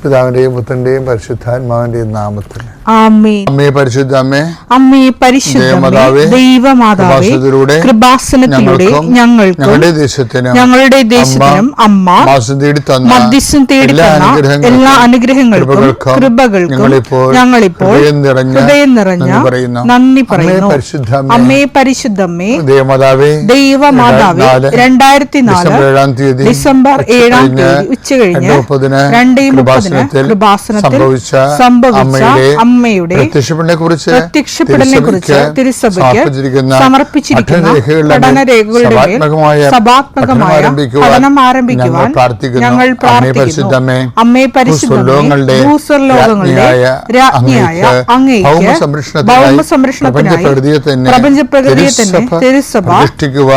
പിതാവിന്റെയും പുത്രന്റെയും പരിശുദ്ധാത്മാവിന്റെയും നാമത്തിൽ ആമേൻ. അമ്മേ പരിശുദ്ധ അമ്മേ, അമ്മേ പരിശുദ്ധ ദൈവമാതാവേ, കൃപാസനത്തിലൂടെ ഞങ്ങൾക്കും ഞങ്ങളുടെ ദേശത്തിനും അമ്മ മധ്യസ്ഥം തേടി തന്ന എല്ലാ അനുഗ്രഹങ്ങൾക്കും കൃപകൾക്കും ഞങ്ങളിപ്പോൾ ഹൃദയം നിറഞ്ഞ നന്ദി പറയുന്നു. അമ്മേ പരിശുദ്ധമ്മേ ദൈവമാതാവേ, 2004 ഡിസംബർ 7 ഉച്ചകഴിഞ്ഞ് 2:30 കൃപാസനത്തിൽ സംഭവിച്ച അമ്മയുടെ പ്രത്യക്ഷപ്പെടലിനെക്കുറിച്ച് തിരുസഭയ്ക്ക് സമർപ്പിച്ചിരിക്കുന്ന പഠനരേഖകളുടെ സഭാത്മകമായ പഠനം ആരംഭിക്കുവാൻ ഞങ്ങൾ പ്രാർത്ഥിക്കുന്നു. അമ്മേ പരിശുദ്ധമേ, ഭൂസ്വർലോകങ്ങളുടെ രാജ്ഞിയായ അങ്ങേയ്ക്ക് ഭൗമസംരക്ഷണത്തിനായി പ്രപഞ്ചപ്രകൃതിയെ തന്നെ തിരുസഭ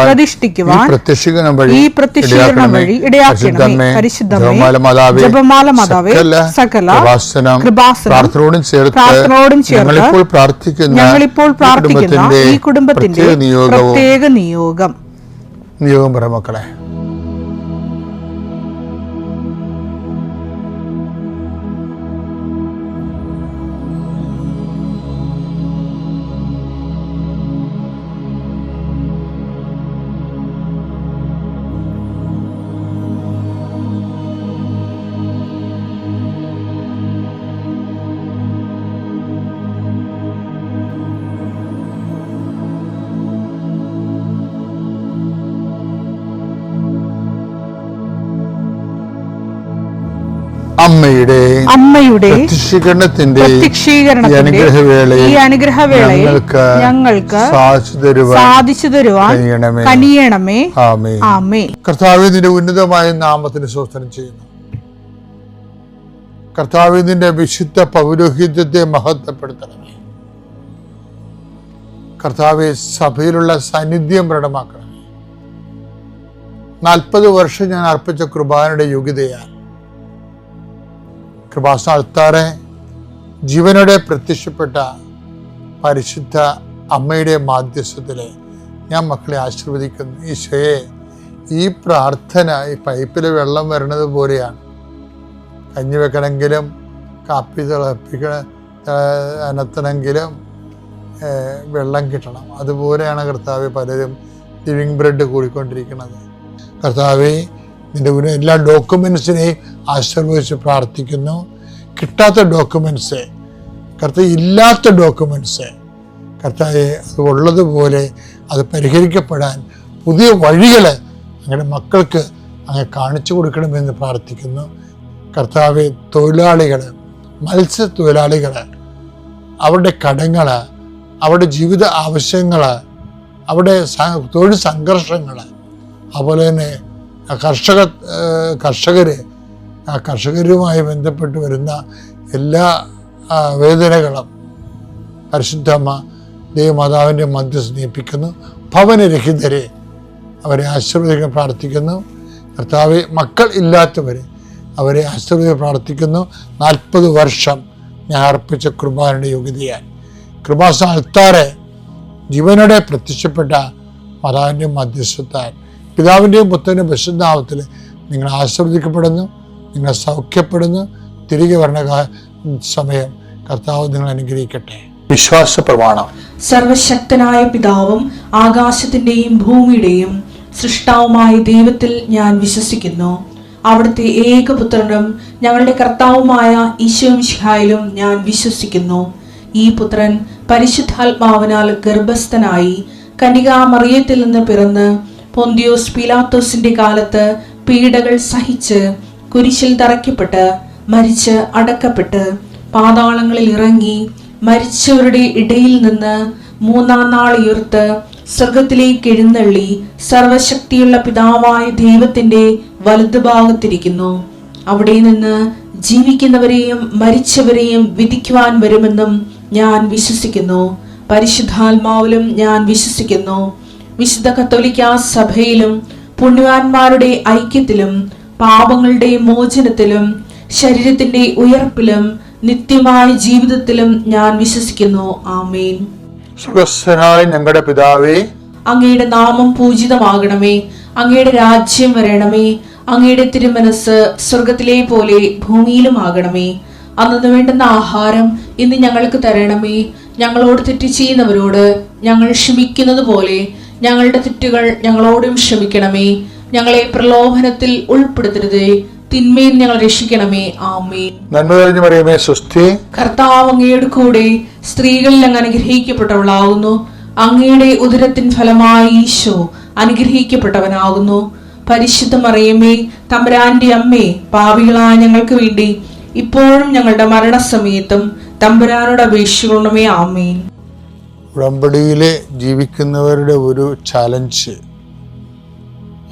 പ്രതിഷ്ഠിക്കുവാൻ ഈ പ്രത്യക്ഷീകരണം വഴി ഇടയാക്കണമേ. പരിശുദ്ധമേ, ജപമാല മാതാവേ, സകല കൃപാസനം പ്രാർത്ഥനയോടും ചേർത്ത് ഞങ്ങളിപ്പോൾ പ്രാർത്ഥിക്കുന്ന ഈ കുടുംബത്തിന്റെ പ്രത്യേക നിയോഗം പറ മക്കളെ. അമ്മയുടെ പ്രത്യക്ഷീകരണത്തിന്റെ ഈ അനുഗ്രഹവേളയിൽ ഞങ്ങൾക്ക് സാധിച്ചു തരുവാൻ കനിയണമേ. ആമേൻ. കർത്താവേ, നിന്റെ ഉന്നതമായ നാമത്തിന് സ്തോത്രം ചെയ്യുന്നു. കർത്താവേ, നിന്റെ വിശുദ്ധ പൗരോഹിത്യത്തെ മഹത്വപ്പെടുത്തണമേ. കർത്താവേ, സഭയിലുള്ള സാന്നിധ്യം പ്രകടമാക്കണമേ. 40 വർഷം ഞാൻ അർപ്പിച്ച കുർബാനയുടെ യോഗ്യതയാണ് കൃപാസനത്താറെ ജീവനോടെ പ്രത്യക്ഷപ്പെട്ട പരിശുദ്ധ അമ്മയുടെ മാധ്യസ്ഥത്തില് ഞാൻ മക്കളെ ആശീർവദിക്കുന്നു. ഈശോയെ, ഈ പ്രാർത്ഥന ഈ പൈപ്പിൽ വെള്ളം വരുന്നത് പോലെയാണ്. കഞ്ഞി വെക്കണമെങ്കിലും കാപ്പി അനത്തണമെങ്കിലും വെള്ളം കിട്ടണം. അതുപോലെയാണ് കർത്താവെ പലരും ലിവിങ് ബ്രെഡ് കൂടിക്കൊണ്ടിരിക്കുന്നത്. കർത്താവെ, നിന്റെ എല്ലാ ഡോക്യുമെൻസിനെയും ആശീർവദിച്ച് പ്രാർത്ഥിക്കുന്നു. കിട്ടാത്ത ഡോക്യുമെൻറ്റ്സ്, കർത്താവ് ഇല്ലാത്ത ഡോക്യുമെൻറ്റ്സ്, കർത്താവെ അത് ഉള്ളതുപോലെ അത് പരിഹരിക്കപ്പെടാൻ പുതിയ വഴികൾ അങ്ങനെ മക്കൾക്ക് അങ്ങനെ കാണിച്ചു കൊടുക്കണമെന്ന് പ്രാർത്ഥിക്കുന്നു. കർത്താവെ, തൊഴിലാളികൾ, മത്സ്യത്തൊഴിലാളികൾ, അവരുടെ കടങ്ങൾ, അവരുടെ ജീവിത ആവശ്യങ്ങൾ, അവരുടെ തൊഴിൽ സംഘർഷങ്ങൾ, അതുപോലെ തന്നെ കർഷകരുമായി ബന്ധപ്പെട്ട് വരുന്ന എല്ലാ വേദനകളും പരിശുദ്ധമ്മ ദൈവമാതാവിൻ്റെ മധ്യസ്ഥ നീപ്പിക്കുന്നു. ഭവനരഹിതരെ അവരെ ആശീർവദിക്കാൻ പ്രാർത്ഥിക്കുന്നു. കർത്താവെ, മക്കൾ ഇല്ലാത്തവരെ അവരെ ആശീർവദിക്കാൻ പ്രാർത്ഥിക്കുന്നു. 40 വർഷം ഞാൻ അർപ്പിച്ച കുർബാനയുടെ യോഗ്യതയാൽ കൃപാസന അൾത്താറെ ജീവനോടെ പ്രത്യക്ഷപ്പെട്ട മാതാവിൻ്റെ മധ്യസ്ഥത്താൽ പിതാവിൻ്റെയും പുത്രൻ്റെയും പരിശുദ്ധനാമത്തിൽ നിങ്ങൾ ആശീർവദിക്കപ്പെടുന്നു, നിങ്ങൾ സൗഖ്യപ്പെടുന്നു. തിരികെ വരണ സമയം കർത്താവ് നിങ്ങൾ അനുഗ്രഹിക്കട്ടെ. വിശ്വാസ പ്രമാണം. സർവശക്തനായ പിതാവും ആകാശത്തിന്റെയും ഭൂമിയുടെയും സൃഷ്ടാവുമായ ദൈവത്തിൽ ഞാൻ വിശ്വസിക്കുന്നു. അവിടുത്തെ ഏകപുത്രനും ഞങ്ങളുടെ കർത്താവുമായ ഈശോമിശിഹായിലും ഞാൻ വിശ്വസിക്കുന്നു. ഈ പുത്രൻ പരിശുദ്ധാത്മാവിനാൽ ഗർഭസ്ഥനായി കന്യകാമറിയത്തിൽ നിന്ന് പിറന്ന് പൊന്തിയോസ് പീലാത്തോസിന്റെ കാലത്ത് പീഡകൾ സഹിച്ച് കുരിശിൽ തറയ്ക്കപ്പെട്ട് മരിച്ച് അടക്കപ്പെട്ട് പാതാളങ്ങളിൽ ഇറങ്ങി മരിച്ചവരുടെ ഇടയിൽ നിന്ന് 3-ാം നാൾ ഉയർത്ത് സ്വർഗത്തിലേക്ക് എഴുന്നള്ളി സർവശക്തിയുള്ള പിതാവായ ദൈവത്തിന്റെ വലതുഭാഗത്തിരിക്കുന്നു. അവിടെ നിന്ന് ജീവിക്കുന്നവരെയും മരിച്ചവരെയും വിധിക്കുവാൻ വരുമെന്നും ഞാൻ വിശ്വസിക്കുന്നു. പരിശുദ്ധാത്മാവിലും ഞാൻ വിശ്വസിക്കുന്നു. വിശുദ്ധ കത്തോലിക്കാ സഭയിലും പുണ്യവാന്മാരുടെ ഐക്യത്തിലും പാപങ്ങളുടെ മോചനത്തിലും ശരീരത്തിന്റെ ഉയർപ്പിലും നിത്യമായ ജീവിതത്തിലും ഞാൻ വിശ്വസിക്കുന്നു. ആമേൻ. ഞങ്ങളുടെ പിതാവേ, അങ്ങയുടെ നാമം പൂജിതമാകണമേ. അങ്ങയുടെ രാജ്യം വരണമേ. അങ്ങയുടെ തിരുമനസ് സ്വർഗത്തിലെ പോലെ ഭൂമിയിലുമാകണമേ. അന്നു വേണ്ടുന്ന ആഹാരം ഇന്ന് ഞങ്ങൾക്ക് തരണമേ. ഞങ്ങളോട് തെറ്റ് ചെയ്യുന്നവരോട് ഞങ്ങൾ ക്ഷമിക്കുന്നത് പോലെ ഞങ്ങളുടെ തെറ്റുകൾ ഞങ്ങളോടും ക്ഷമിക്കണമേ. ഞങ്ങളെ പ്രലോഭനത്തിൽ ഉൾപ്പെടുത്തരുതേ, തിന്മയിൽ ഞങ്ങൾ രക്ഷിക്കണമേ. ആമേൻ. നന്മ നിറഞ്ഞ മറിയമേ, സ്വസ്തി. കർത്താവ് അങ്ങയുടെ കൂടെ സ്ത്രീകളിൽ അങ്ങ് അനുഗ്രഹിക്കപ്പെട്ടവളാകുന്നു. അങ്ങയുടെ ഉദരത്തിൻ ഫലമായി ഈശോ അനുഗ്രഹിക്കപ്പെട്ടവനാകുന്നു. പരിശുദ്ധ മറിയമേ, തമ്പുരാന്റെ അമ്മേ, പാപികളായ ഞങ്ങൾക്ക് വേണ്ടി ഇപ്പോഴും ഞങ്ങളുടെ മരണസമയത്തും തമ്പുരാനോട് അപേക്ഷിക്കണമേ. ആമേൻ. ഉടമ്പടിയിൽ ജീവിക്കുന്നവരുടെ ഒരു ചാലഞ്ച്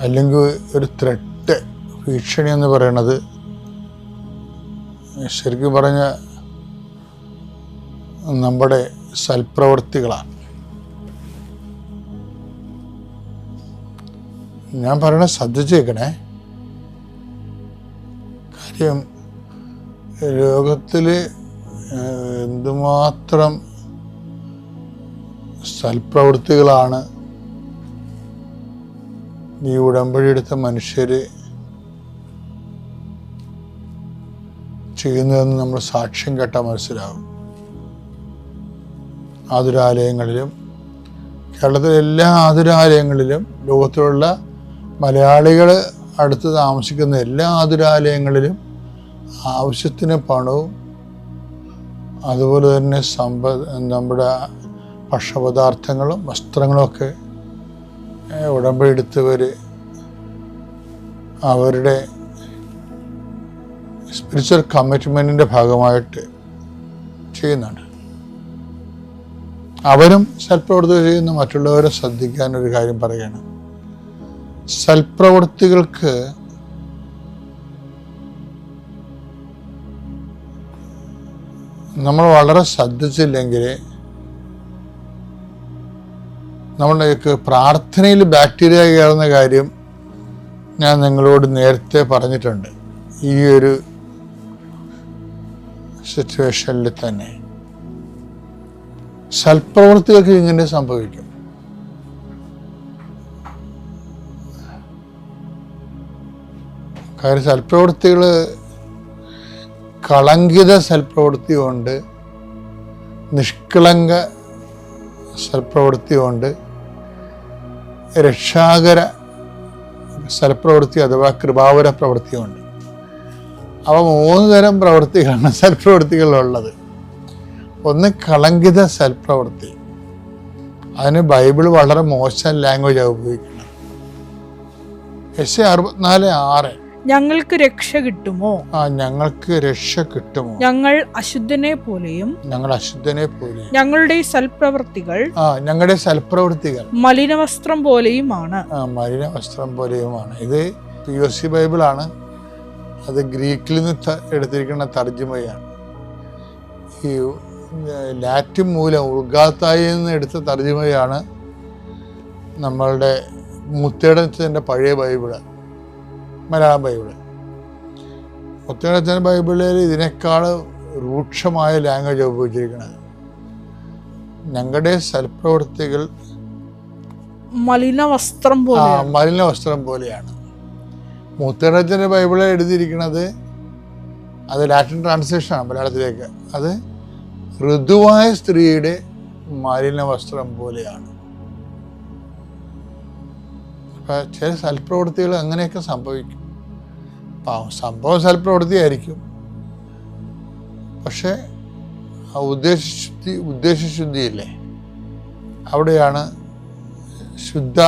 അല്ലെങ്കിൽ ഒരു ത്രെട്ട്, ഭീഷണി എന്ന് പറയുന്നത് ശരിക്കും പറഞ്ഞ നമ്മുടെ സൽപ്രവൃത്തികളാണ്. ഞാൻ പറയണ ശ്രദ്ധിച്ചേക്കണേ. കാര്യം ലോകത്തിൽ എന്തുമാത്രം സൽപ്രവൃത്തികളാണ് ഈ ഉടമ്പടി എടുത്ത മനുഷ്യർ ചെയ്യുന്നതെന്ന് നമ്മൾ സാക്ഷ്യം കേട്ടാൽ മനസ്സിലാവും. ആതുരാലയങ്ങളിലും, കേരളത്തിലെ എല്ലാ ആതുരാലയങ്ങളിലും, ലോകത്തിലുള്ള മലയാളികൾ അടുത്ത് താമസിക്കുന്ന എല്ലാ ആതുരാലയങ്ങളിലും ആവശ്യത്തിന് പണവും അതുപോലെ തന്നെ നമ്മുടെ ഭക്ഷണപദാർത്ഥങ്ങളും വസ്ത്രങ്ങളും ഒക്കെ ഉടമ്പടി എടുത്തവർ അവരുടെ സ്പിരിച്വൽ കമ്മിറ്റ്മെൻറ്റിൻ്റെ ഭാഗമായിട്ട് ചെയ്യുന്നുണ്ട്. അവരും സൽപ്രവൃത്തികൾ ചെയ്യുന്ന മറ്റുള്ളവരെ ശ്രദ്ധിക്കാനൊരു കാര്യം പറയുകയാണ്. സൽപ്രവൃത്തികൾക്ക് നമ്മൾ വളരെ ശ്രദ്ധിച്ചില്ലെങ്കിൽ നമ്മളുടെയൊക്കെ പ്രാർത്ഥനയിൽ ബാക്ടീരിയ കയറുന്ന കാര്യം ഞാൻ നിങ്ങളോട് നേരത്തെ പറഞ്ഞിട്ടുണ്ട്. ഈ ഒരു സിറ്റുവേഷനിൽ തന്നെ സൽപ്രവൃത്തികൾക്ക് ഇങ്ങനെ സംഭവിക്കും. കാര്യം സൽപ്രവൃത്തികൾ കളങ്കിത സൽപ്രവൃത്തിയുണ്ട്, നിഷ്കളങ്ക സൽപ്രവൃത്തിയുണ്ട്, രക്ഷാകര സൽപ്രവൃത്തി അഥവാ കൃപാവര പ്രവൃത്തിയുണ്ട്. അവ 3 തരം പ്രവൃത്തികളാണ് സൽപ്രവൃത്തികളുള്ളത്. ഒന്ന് കളങ്കിത സൽപ്രവൃത്തി. അതിന് ബൈബിൾ വളരെ മോശം ലാംഗ്വേജ് ഉപയോഗിക്കുന്നത്. യെശയ്യാ 64:6 ഞങ്ങൾക്ക് രക്ഷ കിട്ടുമോ? ഞങ്ങൾക്ക് രക്ഷ കിട്ടുമോ? ഞങ്ങൾ അശുദ്ധനെ പോലെയും ഞങ്ങളുടെ സൽപ്രവൃത്തികൾ മലിനവസ്ത്രം പോലെയുമാണ്. മലിനവസ്ത്രം പോലെയുമാണ്. ഇത് POC ബൈബിളാണ്. അത് ഗ്രീക്കിൽ നിന്ന് എടുത്തിരിക്കുന്ന തർജ്ജിമയാണ്. ഈ ലാറ്റിൻ മൂലം ഉൾഗാത്തായിൽ നിന്ന് എടുത്ത തർജ്ജിമയാണ് നമ്മളുടെ മുത്തേടത്തിൻ്റെ പഴയ ബൈബിള്, മലയാളം ബൈബിള്. മുത്തേടത്തിൻ്റെ ബൈബിളിൽ ഇതിനേക്കാൾ രൂക്ഷമായ ലാംഗ്വേജ് ഉപയോഗിച്ചിരിക്കുന്നത്. ഞങ്ങളുടെ സൽപ്രവൃത്തികൾ മലിനവസ്ത്രം പോലെയാണ്. മുത്തേടത്തിൻ്റെ ബൈബിളിൽ എഴുതിയിരിക്കുന്നത്, അത് ലാറ്റിൻ ട്രാൻസ്ലേഷനാണ് മലയാളത്തിലേക്ക്. അത് ഋതുവായ സ്ത്രീയുടെ മലിനവസ്ത്രം പോലെയാണ്. അപ്പം ചില സൽപ്രവൃത്തികൾ അങ്ങനെയൊക്കെ സംഭവിക്കും. സംഭവം സൽപ്രവൃത്തിയായിരിക്കും, പക്ഷെ ആ ഉദ്ദേശശുദ്ധിയില്ലേ, അവിടെയാണ് ശുദ്ധ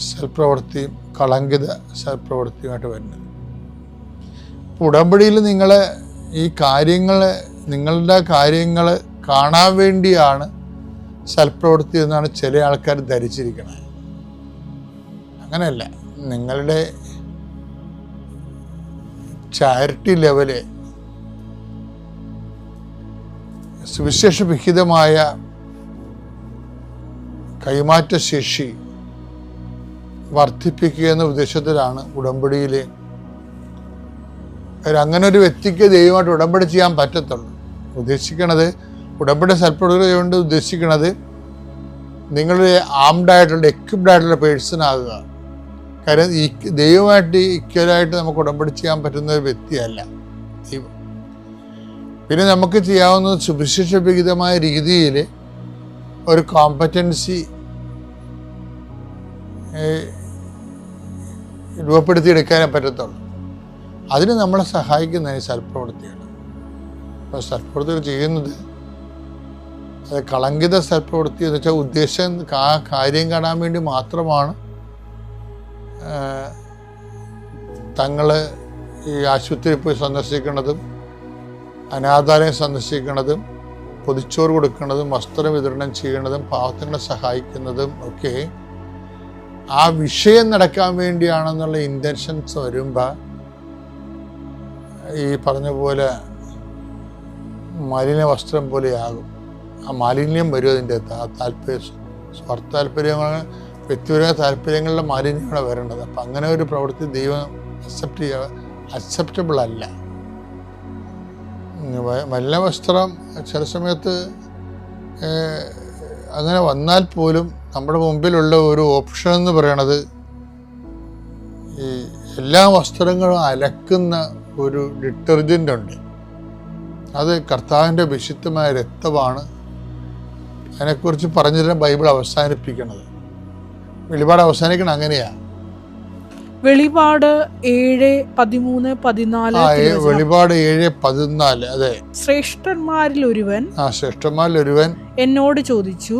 സൽപ്രവൃത്തിയും കളങ്കിത സൽപ്രവൃത്തിയുമായിട്ട് വരുന്നത്. ഉടമ്പടിയിൽ നിങ്ങൾ ഈ കാര്യങ്ങൾ, നിങ്ങളുടെ കാര്യങ്ങൾ കാണാൻ വേണ്ടിയാണ് സൽപ്രവൃത്തി എന്നാണ് ചില ആൾക്കാർ ധരിച്ചിരിക്കുന്നത്. അങ്ങനെയല്ല. നിങ്ങളുടെ ചാരിറ്റി ലെവല്, സുവിശേഷവിഹിതമായ കൈമാറ്റ ശേഷി വർദ്ധിപ്പിക്കുക എന്ന ഉദ്ദേശത്തിലാണ് ഉടമ്പടിയിൽ. അങ്ങനെ ഒരു വ്യക്തിക്ക് ദൈവമായിട്ട് ഉടമ്പടി ചെയ്യാൻ പറ്റത്തുള്ളൂ. ഉദ്ദേശിക്കണത്, ഉടമ്പടി സൽപ്രവൃത്തി കൊണ്ട് ഉദ്ദേശിക്കുന്നത് നിങ്ങളുടെ ആംഡ് ആയിട്ടുള്ള, എക്വിപ്ഡ് ആയിട്ടുള്ള പേഴ്സൺ ആകുക. കാര്യം ഈ ദൈവമായിട്ട് ഈക്വലായിട്ട് നമുക്ക് ഉടമ്പടി ചെയ്യാൻ പറ്റുന്ന ഒരു വ്യക്തിയല്ല ദൈവം. പിന്നെ നമുക്ക് ചെയ്യാവുന്നത് സുവിശേഷവിഹിതമായ രീതിയിൽ ഒരു കോമ്പറ്റൻസി രൂപപ്പെടുത്തിയെടുക്കാനേ പറ്റത്തുള്ളൂ. അതിന് നമ്മളെ സഹായിക്കുന്ന സൽപ്രവൃത്തിയാണ്. അപ്പോൾ സൽപ്രവൃത്തികൾ ചെയ്യുന്നത് അത് കളങ്കിത സൽപ്രവൃത്തി എന്ന് വെച്ചാൽ ഉദ്ദേശം ആ കാര്യം കാണാൻ വേണ്ടി മാത്രമാണ് തങ്ങൾ ഈ ആശുപത്രിയിൽ പോയി സന്ദർശിക്കുന്നതും അനാഥാലയം സന്ദർശിക്കുന്നതും പൊതിച്ചോറ് കൊടുക്കുന്നതും വസ്ത്രം വിതരണം ചെയ്യുന്നതും പാവങ്ങളെ സഹായിക്കുന്നതും ഒക്കെ ആ വിഷയം നടക്കാൻ വേണ്ടിയാണെന്നുള്ള ഇൻറ്റൻഷൻസ് വരുമ്പോൾ ഈ പറഞ്ഞ പോലെ മാലിന്യ വസ്ത്രം പോലെയാകും. ആ മാലിന്യം വരും അതിൻ്റെ സ്വാർത്ഥ താല്പര്യങ്ങൾ, വ്യക്തിപരമായ താല്പര്യങ്ങളുടെ മാലിന്യമാണ് വരേണ്ടത്. അപ്പം അങ്ങനെ ഒരു പ്രവൃത്തി ദൈവം അക്സെപ്റ്റബിൾ അല്ല. മലിന വസ്ത്രം ചില സമയത്ത് അങ്ങനെ വന്നാൽ പോലും നമ്മുടെ മുമ്പിലുള്ള ഒരു ഓപ്ഷൻ എന്ന് പറയണത് ഈ എല്ലാ വസ്ത്രങ്ങളും അലക്കുന്ന ഒരു ഡിറ്റർജൻ്റ് ഉണ്ട്. അത് കർത്താവിൻ്റെ വിശുദ്ധമായ രക്തമാണ്. അതിനെക്കുറിച്ച് പറഞ്ഞിട്ട് ബൈബിൾ അവസാനിപ്പിക്കണത്. വെളിപാട് അവസാനിക്കണം അങ്ങനെയാണ്. വെളിപാട് 7:13-14. വെളിപാട് 7:14. അതെ. ശ്രേഷ്ഠന്മാരിൽ ഒരുവൻ എന്നോട് ചോദിച്ചു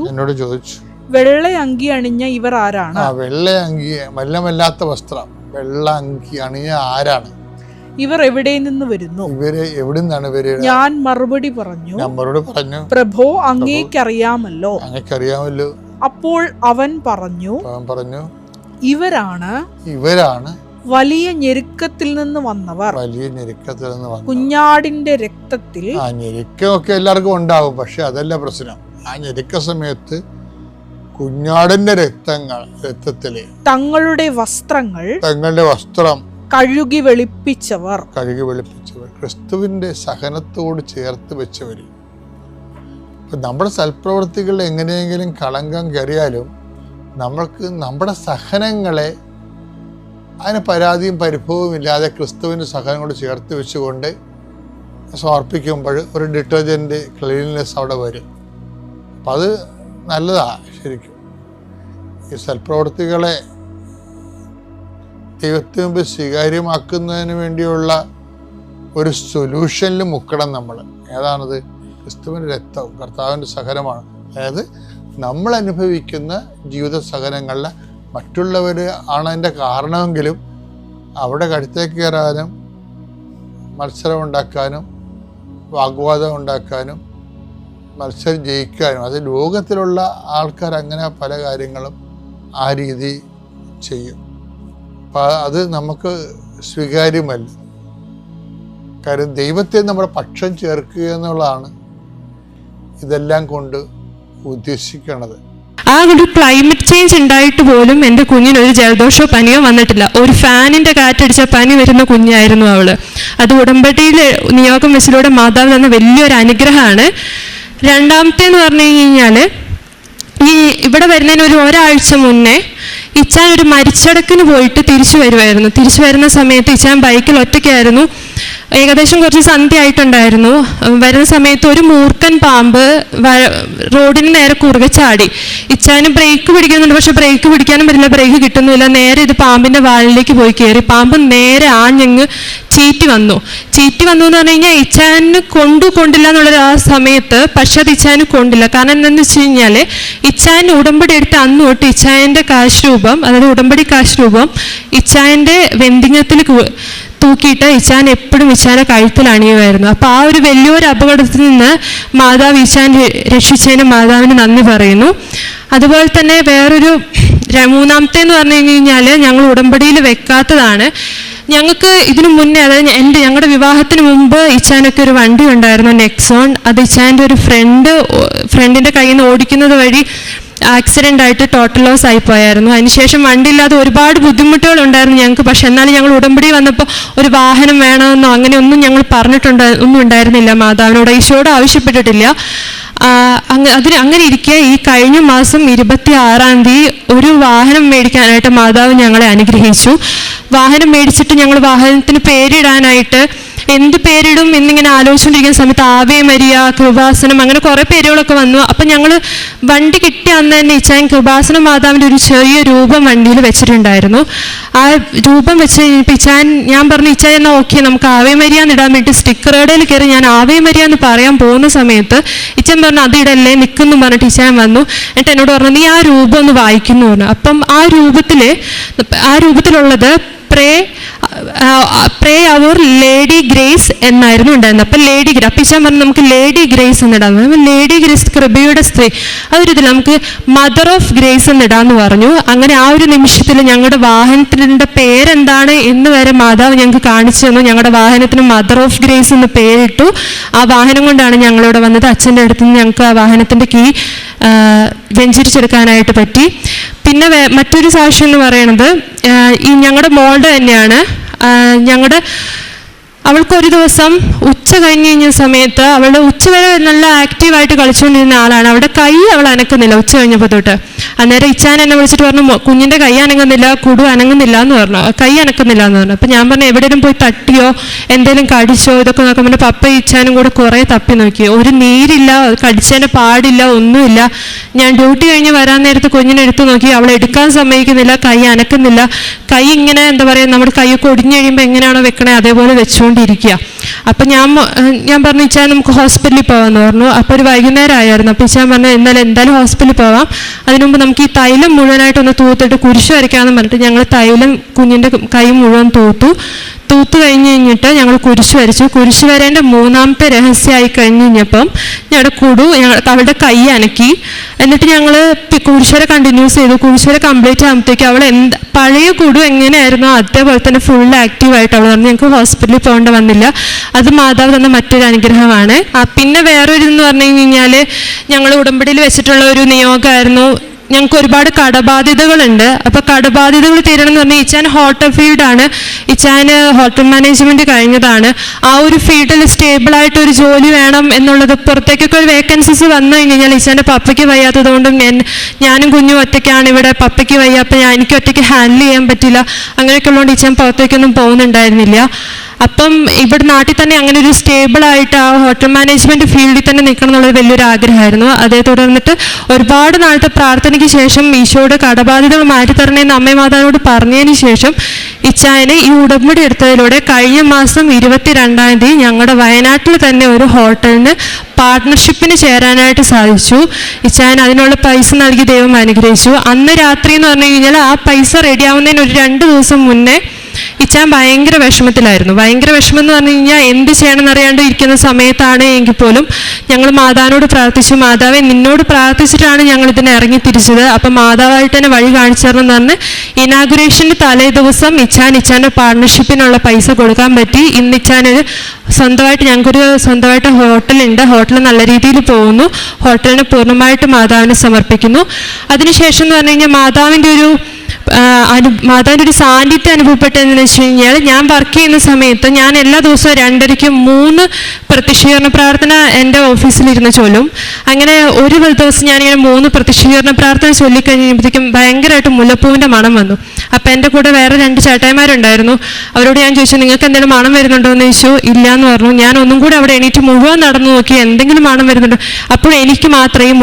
വെള്ള അങ്കി അണിഞ്ഞ ഇവർ ആരാണ്? വെള്ള അങ്കി, മല്ലമല്ലാത്ത വസ്ത്രം, വെള്ള അങ്കി അണിഞ്ഞ ആരാണ്? ഇവർ എവിടെ നിന്ന് വരുന്നു? ഇവര് എവിടെ നിന്നാണ് വരുന്നത്? ഞാൻ മറുപടി പറഞ്ഞു, പ്രഭോ, അങ്ങേക്കറിയാമല്ലോ. അപ്പോൾ അവൻ പറഞ്ഞു, ഇവരാണ് വലിയ ഞെരുക്കത്തിൽ നിന്ന് വന്നവർ. കുഞ്ഞാടിന്റെ രക്തത്തിൽ. ഞെരുക്കമൊക്കെ എല്ലാവർക്കും ഉണ്ടാവും, പക്ഷെ അതല്ല പ്രശ്നം. ആ ഞെരുക്ക സമയത്ത് കുഞ്ഞാടിന്റെ രക്തത്തില് തങ്ങളുടെ വസ്ത്രം കഴുകി വെളുപ്പിച്ചവർ. ക്രിസ്തുവിന്റെ സഹനത്തോട് ചേർത്ത് വെച്ചവര്. നമ്മുടെ സൽപ്രവൃത്തികൾ എങ്ങനെയെങ്കിലും കളങ്കം കയറിയാലും നമ്മൾക്ക് നമ്മുടെ സഹനങ്ങളെ അതിന് പരാതിയും പരിഭവവും ഇല്ലാതെ ക്രിസ്തുവിൻ്റെ സഹനങ്ങളോട് ചേർത്ത് വെച്ചുകൊണ്ട് സമർപ്പിക്കുമ്പോൾ ഒരു ഡിറ്റർജൻറ്റ് ക്ലീൻനെസ് അവിടെ വരും. അപ്പം അത് നല്ലതാണ്. ശരിക്കും ഈ സൽപ്രവൃത്തികളെ ദൈവത്തിന് മുമ്പ് സ്വീകാര്യമാക്കുന്നതിന് വേണ്ടിയുള്ള ഒരു സൊല്യൂഷനിൽ മുക്കണം നമ്മൾ. ഏതാണത്? ക്രിസ്തുവിൻ്റെ രക്തവും കർത്താവിൻ്റെ സഹനമാണ്. അതായത് നമ്മൾ അനുഭവിക്കുന്ന ജീവിത സഹനങ്ങളിൽ മറ്റുള്ളവർ ആണ് അതിൻ്റെ കാരണമെങ്കിലും അവിടെ കഴുത്തേക്ക് കയറാനും മത്സരം ഉണ്ടാക്കാനും വാഗ്വാദം ഉണ്ടാക്കാനും മത്സരം ജയിക്കാനും, അത് ലോകത്തിലുള്ള ആൾക്കാർ അങ്ങനെ പല കാര്യങ്ങളും ആ രീതി ചെയ്യും. അപ്പം അത് നമുക്ക് സ്വീകാര്യമല്ല. കാര്യം ദൈവത്തെ നമ്മുടെ പക്ഷം ചേർക്കുക എന്നുള്ളതാണ് ഇതെല്ലാം കൊണ്ട് ഉദ്ദേശിക്കണത്. ആ ഒരു ക്ലൈമറ്റ് ചേഞ്ച് ഉണ്ടായിട്ട് പോലും എൻ്റെ കുഞ്ഞിന് ഒരു ജലദോഷമോ പനിയോ വന്നിട്ടില്ല. ഒരു ഫാനിൻ്റെ കാറ്റടിച്ച പനി വരുന്ന കുഞ്ഞായിരുന്നു അവള്. അത് ഉടമ്പടിയിൽ നിയോഗം വെച്ചിലൂടെ മാതാവ് തന്ന വലിയൊരു അനുഗ്രഹമാണ്. രണ്ടാമത്തേന്ന് പറഞ്ഞു കഴിഞ്ഞാൽ, ഈ ഇവിടെ വരുന്നതിന് ഒരാഴ്ച മുന്നേ ഇച്ചാൻ ഒരു മരിച്ചടക്കിന് പോയിട്ട് തിരിച്ചു വരുന്ന സമയത്ത് ഇച്ചാൻ ബൈക്കിൽ ഒറ്റയ്ക്കായിരുന്നു. ഏകദേശം കുറച്ച് സന്ധ്യ ആയിട്ടുണ്ടായിരുന്നു. വരുന്ന സമയത്ത് ഒരു മൂർഖൻ പാമ്പ് റോഡിന് നേരെ കുറുകെ ചാടി. ഇച്ചാന് ബ്രേക്ക് പിടിക്കുന്നുണ്ട്, പക്ഷെ ബ്രേക്ക് പിടിക്കാനും പറ്റില്ല, ബ്രേക്ക് കിട്ടുന്നില്ല. നേരെ ഇത് പാമ്പിന്റെ വാലിലേക്ക് പോയി കയറി. പാമ്പ് നേരെ ആഞ്ഞങ്ങ് ചീറ്റി വന്നു എന്ന് പറഞ്ഞു കഴിഞ്ഞാൽ ഇച്ചാന് കൊണ്ടില്ല എന്നുള്ളൊരു ആ സമയത്ത്. പക്ഷെ അത് ഇച്ചാന് കൊണ്ടില്ല. കാരണം എന്താണെന്ന് വെച്ച് കഴിഞ്ഞാൽ ഇച്ചാൻ ഉടമ്പടി എടുത്ത് അന്ന് തൊട്ട് ഇച്ചായൻ്റെ കാശ് രൂപം, അതായത് ഉടമ്പടി കാശ് രൂപം ഇച്ചായൻ്റെ വെന്തിങ്ങത്തിൽ തൂക്കിയിട്ട് ഇച്ചാൻ എപ്പോഴും ഇച്ചാനെ കഴുത്തിൽ അണിയുമായിരുന്നു. അപ്പോൾ ആ ഒരു വലിയൊരു അപകടത്തിൽ നിന്ന് മാതാവ് ഇച്ചാൻ രക്ഷിച്ചതിന് മാതാവിന് നന്ദി പറയുന്നു. അതുപോലെ തന്നെ വേറൊരു മൂന്നാമത്തേന്ന് പറഞ്ഞു കഴിഞ്ഞാൽ, ഞങ്ങൾ ഉടമ്പടിയിൽ വെക്കാത്തതാണ്. ഞങ്ങൾക്ക് ഇതിനു മുന്നേ, അതായത് ഞങ്ങളുടെ വിവാഹത്തിന് മുമ്പ് ഇച്ചാനൊക്കെ ഒരു വണ്ടി ഉണ്ടായിരുന്നു, നെക്സോൺ. അത് ഇച്ചാൻ്റെ ഒരു ഫ്രണ്ടിൻ്റെ കയ്യിൽ നിന്ന് ഓടിക്കുന്നത് വഴി ആക്സിഡൻ്റ് ആയിട്ട് ടോട്ടൽ ലോസ് ആയിപ്പോയായിരുന്നു. അതിനുശേഷം വണ്ടി ഇല്ലാതെ ഒരുപാട് ബുദ്ധിമുട്ടുകൾ ഉണ്ടായിരുന്നു ഞങ്ങൾക്ക്. പക്ഷെ എന്നാലും ഞങ്ങൾ ഉടമ്പടി വന്നപ്പോൾ ഒരു വാഹനം വേണമെന്നോ അങ്ങനെയൊന്നും ഞങ്ങൾ ഒന്നും ഉണ്ടായിരുന്നില്ല. മാതാവിനോട് ഈശോയോട് ആവശ്യപ്പെട്ടിട്ടില്ല. അങ്ങനെ ഇരിക്കെ ഈ കഴിഞ്ഞ മാസം 26-ാം തീയതി ഒരു വാഹനം മേടിക്കാനായിട്ട് മാതാവ് ഞങ്ങളെ അനുഗ്രഹിച്ചു. വാഹനം മേടിച്ചിട്ട് ഞങ്ങൾ വാഹനത്തിന് പേരിടാനായിട്ട് എന്ത് പേരിടും എന്നിങ്ങനെ ആലോചിച്ചുകൊണ്ടിരിക്കുന്ന സമയത്ത് ആവേ മരിയ, കൃപാസനം, അങ്ങനെ കുറേ പേരുകളൊക്കെ വന്നു. അപ്പം ഞങ്ങൾ വണ്ടി കിട്ടിയ അന്ന് തന്നെ ഇച്ചാൻ കൃപാസന മാതാവിൻ്റെ ഒരു ചെറിയ രൂപം വണ്ടിയിൽ വെച്ചിട്ടുണ്ടായിരുന്നു. ആ രൂപം വെച്ച് കഴിഞ്ഞപ്പോൾ ഞാൻ പറഞ്ഞു, ഇച്ചാൻ എന്നാൽ ഓക്കെ നമുക്ക് ആവേ മരിയ എന്നിടാൻ വേണ്ടി സ്റ്റിക്കർ കടയിൽ കയറി ഞാൻ ആവേ മരിയ എന്ന് പറയാൻ പോകുന്ന സമയത്ത് ഇച്ചാൻ പറഞ്ഞു അതിടല്ലേ നിൽക്കുന്നു പറഞ്ഞിട്ട് ഇച്ചാൻ വന്നു. എന്നിട്ട് എന്നോട് പറഞ്ഞു നീ ആ രൂപം ഒന്ന് വായിക്കുന്നു പറഞ്ഞു. അപ്പം ആ രൂപത്തിലുള്ളത് പ്രേ അവർ ലേഡി ഗ്രേസ് എന്നായിരുന്നു ഉണ്ടായിരുന്നത്. അപ്പം അപ്പിച്ചാൻ പറഞ്ഞു നമുക്ക് ലേഡി ഗ്രേസ് എന്നിടാൻ. ലേഡി ഗ്രേസ് കൃപയുടെ സ്ത്രീ, അതൊരിതിൽ നമുക്ക് മദർ ഓഫ് ഗ്രേസ് എന്നിടാന്ന് പറഞ്ഞു. അങ്ങനെ ആ ഒരു നിമിഷത്തിൽ ഞങ്ങളുടെ വാഹനത്തിൻ്റെ പേരെന്താണ് എന്ന് വരെ മാതാവ് ഞങ്ങൾക്ക് കാണിച്ചു തന്നു. ഞങ്ങളുടെ വാഹനത്തിന് മദർ ഓഫ് ഗ്രേസ് എന്ന് പേരിട്ടു. ആ വാഹനം കൊണ്ടാണ് ഞങ്ങളിവിടെ വന്നത്. അച്ഛൻ്റെ അടുത്ത് നിന്ന് ഞങ്ങൾക്ക് ആ വാഹനത്തിൻ്റെ കീ വെഞ്ചരിച്ചെടുക്കാനായിട്ട് പറ്റി. പിന്നെ മറ്റൊരു സാക്ഷ്യം എന്ന് പറയുന്നത് ഈ ഞങ്ങളുടെ മോളുടെ തന്നെയാണ്. അവൾക്കൊരു ദിവസം ഉച്ച കഴിഞ്ഞ സമയത്ത് അവളുടെ ഉച്ചവരെ നല്ല ആക്റ്റീവായിട്ട് കളിച്ചുകൊണ്ടിരുന്ന ആളാണ്. അവളുടെ കൈ അവൾ അനക്കുന്നില്ല ഉച്ച കഴിഞ്ഞപ്പോൾ തൊട്ട്. അന്നേരം ഇച്ചാൻ എന്നെ വിളിച്ചിട്ട് പറഞ്ഞു കുഞ്ഞിൻ്റെ കൈ അനങ്ങുന്നില്ല, കുടു അനങ്ങുന്നില്ല എന്ന് പറഞ്ഞു, കൈ അനക്കുന്നില്ല എന്ന് പറഞ്ഞു. അപ്പം ഞാൻ പറഞ്ഞു എവിടെയും പോയി തട്ടിയോ എന്തെങ്കിലും കടിച്ചോ ഇതൊക്കെ നോക്കാൻ പറഞ്ഞു. പപ്പ ഇച്ചാനും കൂടെ കുറേ തപ്പി നോക്കി, ഒരു നീരില്ല, കടിച്ചതിൻ്റെ പാടില്ല, ഒന്നുമില്ല. ഞാൻ ഡ്യൂട്ടി കഴിഞ്ഞ് വരാൻ നേരത്ത് കുഞ്ഞിനെ എടുത്തു നോക്കി, അവളെ എടുക്കാൻ സമ്മതിക്കുന്നില്ല, കൈ അനക്കുന്നില്ല. കൈ ഇങ്ങനെ എന്താ പറയുക, നമ്മുടെ കൈയൊക്കെ ഒടിഞ്ഞു കഴിയുമ്പോൾ എങ്ങനെയാണോ വെക്കണേ അതേപോലെ വെച്ചുകൊണ്ടിരിക്കുക. അപ്പം ഞാൻ പറഞ്ഞു ഇച്ചാൻ നമുക്ക് ഹോസ്പിറ്റലിൽ പോകാമെന്ന് പറഞ്ഞു. അപ്പോൾ ഒരു വൈകുന്നേരം ആയിരുന്നു. അപ്പോൾ ഇച്ചാൻ പറഞ്ഞു എന്തായാലും ഹോസ്പിറ്റലിൽ പോവാം, അതിനു മുമ്പ് നമുക്ക് ഈ തൈലം മുഴുവനായിട്ടൊന്ന് തൂത്തിട്ട് കുരിശ് വരയ്ക്കാമെന്ന് പറഞ്ഞിട്ട് ഞങ്ങൾ തൈലം കുഞ്ഞിൻ്റെ കൈ മുഴുവൻ തൂത്തു കഴിഞ്ഞിട്ട് ഞങ്ങൾ കുരിശ് വരച്ചു. കുരിശ് വരേൻ്റെ 3ാമത്തെ രഹസ്യമായി കഴിഞ്ഞപ്പം അവളുടെ കൈ അനക്കി. എന്നിട്ട് ഞങ്ങൾ കുരിശുവര കണ്ടിന്യൂസ് ചെയ്തു. കുരിശുവര കംപ്ലീറ്റ് ആകുമ്പോഴത്തേക്ക് അവൾ പഴയ കുടു എങ്ങനെയായിരുന്നോ അതേപോലെ തന്നെ ഫുൾ ആക്റ്റീവായിട്ട് അവൾ പറഞ്ഞു. ഞങ്ങൾക്ക് ഹോസ്പിറ്റലിൽ പോകേണ്ട വന്നില്ല. അത് മാതാവ് തന്ന മറ്റൊരു അനുഗ്രഹമാണ്. പിന്നെ വേറൊരു എന്ന് പറഞ്ഞു കഴിഞ്ഞാൽ ഞങ്ങൾ ഉടമ്പടിയിൽ വെച്ചിട്ടുള്ള ഒരു നിയോഗമായിരുന്നു. ഞങ്ങൾക്ക് ഒരുപാട് കടബാധ്യതകളുണ്ട്. അപ്പോൾ കടബാധ്യതകൾ തീരണം എന്ന് പറഞ്ഞാൽ ഇച്ചാൻ ഹോട്ടൽ ഫീൽഡാണ്. ഇച്ചാന് ഹോട്ടൽ മാനേജ്മെൻറ്റ് കഴിഞ്ഞതാണ്. ആ ഒരു ഫീൽഡിൽ സ്റ്റേബിളായിട്ടൊരു ജോലി വേണം എന്നുള്ളത്. പുറത്തേക്കൊക്കെ ഒരു വേക്കൻസീസ് വന്നു കഴിഞ്ഞാൽ ഇച്ചാൻ്റെ പപ്പയ്ക്ക് വയ്യാത്തത് കൊണ്ടും ഞാനും കുഞ്ഞും ഒറ്റയ്ക്കാണ് ഇവിടെ, പപ്പയ്ക്ക് വയ്യ, അപ്പം എനിക്ക് ഒറ്റയ്ക്ക് ഹാൻഡിൽ ചെയ്യാൻ പറ്റില്ല. അങ്ങനെയൊക്കെ ഉള്ളതുകൊണ്ട് ഇച്ചാൻ പുറത്തേക്കൊന്നും പോകുന്നുണ്ടായിരുന്നില്ല. അപ്പം ഇവിടെ നാട്ടിൽ തന്നെ അങ്ങനെ ഒരു സ്റ്റേബിളായിട്ട് ആ ഹോട്ടൽ മാനേജ്മെൻറ്റ് ഫീൽഡിൽ തന്നെ നിൽക്കണം എന്നുള്ളത് വലിയൊരു ആഗ്രഹമായിരുന്നു. അതേ തുടർന്നിട്ട് ഒരുപാട് നാളത്തെ പ്രാർത്ഥനയ്ക്ക് ശേഷം ഈശോയുടെ കടബാധ്യതകൾ മാറ്റിത്തരണേന്ന് അമ്മ മാതാവിനോട് പറഞ്ഞതിന് ശേഷം ഇച്ചായനെ ഈ ഉടമ്പടി എടുത്തതിലൂടെ കഴിഞ്ഞ മാസം 22-ാം തീയതി ഞങ്ങളുടെ വയനാട്ടിൽ തന്നെ ഒരു ഹോട്ടലിന് പാർട്ട്ണർഷിപ്പിന് ചേരാനായിട്ട് സാധിച്ചു. ഇച്ചായൻ അതിനുള്ള പൈസ നൽകി ദൈവം അനുഗ്രഹിച്ചു. അന്ന് രാത്രി എന്ന് പറഞ്ഞു കഴിഞ്ഞാൽ ആ പൈസ റെഡിയാവുന്നതിന് ഒരു 2 ദിവസം മുന്നേ ഇച്ചാൻ ഭയങ്കര വിഷമത്തിലായിരുന്നു. ഭയങ്കര വിഷമം എന്ന് പറഞ്ഞു കഴിഞ്ഞാൽ എന്ത് ചെയ്യണമെന്ന് അറിയാണ്ട് ഇരിക്കുന്ന സമയത്താണ് എങ്കിൽ പോലും ഞങ്ങൾ മാതാവിനോട് പ്രാർത്ഥിച്ചു. മാതാവെ നിന്നോട് പ്രാർത്ഥിച്ചിട്ടാണ് ഞങ്ങൾ ഇതിനെ ഇറങ്ങി തിരിച്ചത്, അപ്പം മാതാവായിട്ട് തന്നെ വഴി കാണിച്ചു തരണം എന്ന് പറഞ്ഞ് ഇനാഗുറേഷൻ്റെ തലേ ദിവസം ഇച്ചാൻ്റെ പാർട്ട്ണർഷിപ്പിനുള്ള പൈസ കൊടുക്കാൻ പറ്റി. ഇന്ന് ഇച്ചാനൊരു ഞങ്ങൾക്കൊരു ഹോട്ടലുണ്ട്. ഹോട്ടൽ നല്ല രീതിയിൽ പോകുന്നു. ഹോട്ടലിന് പൂർണ്ണമായിട്ട് മാതാവിനെ സമർപ്പിക്കുന്നു. അതിനുശേഷം എന്ന് പറഞ്ഞു കഴിഞ്ഞാൽ മാതാവിൻ്റെ ഒരു സാന്നിധ്യം അനുഭവപ്പെട്ടതെന്ന് വെച്ച് കഴിഞ്ഞാൽ ഞാൻ വർക്ക് ചെയ്യുന്ന സമയത്ത് ഞാൻ എല്ലാ ദിവസവും 2:30-ക്ക് 3 പ്രത്യക്ഷീകരണ പ്രാർത്ഥന എൻ്റെ ഓഫീസിലിരുന്ന് ചൊല്ലും. അങ്ങനെ ഒരു ദിവസം ഞാനിങ്ങനെ 3 പ്രത്യക്ഷീകരണ പ്രാർത്ഥന ചൊല്ലിക്കഴിഞ്ഞപ്പോഴത്തേക്കും ഭയങ്കരമായിട്ട് മുല്ലപ്പൂവിൻ്റെ മണം വന്നു. അപ്പം എൻ്റെ കൂടെ വേറെ 2 ചേട്ടായിമാരുണ്ടായിരുന്നു. അവരോട് ഞാൻ ചോദിച്ചു നിങ്ങൾക്ക് എന്തെങ്കിലും മണം വരുന്നുണ്ടോ എന്ന് ചോദിച്ചു. ഇല്ല എന്ന് പറഞ്ഞു. ഞാൻ ഒന്നും കൂടെ അവിടെ എണീറ്റ് മുഴുവൻ നടന്നു നോക്കി എന്തെങ്കിലും മണം വരുന്നുണ്ടോ. അപ്പോൾ എനിക്ക് മാത്രമേ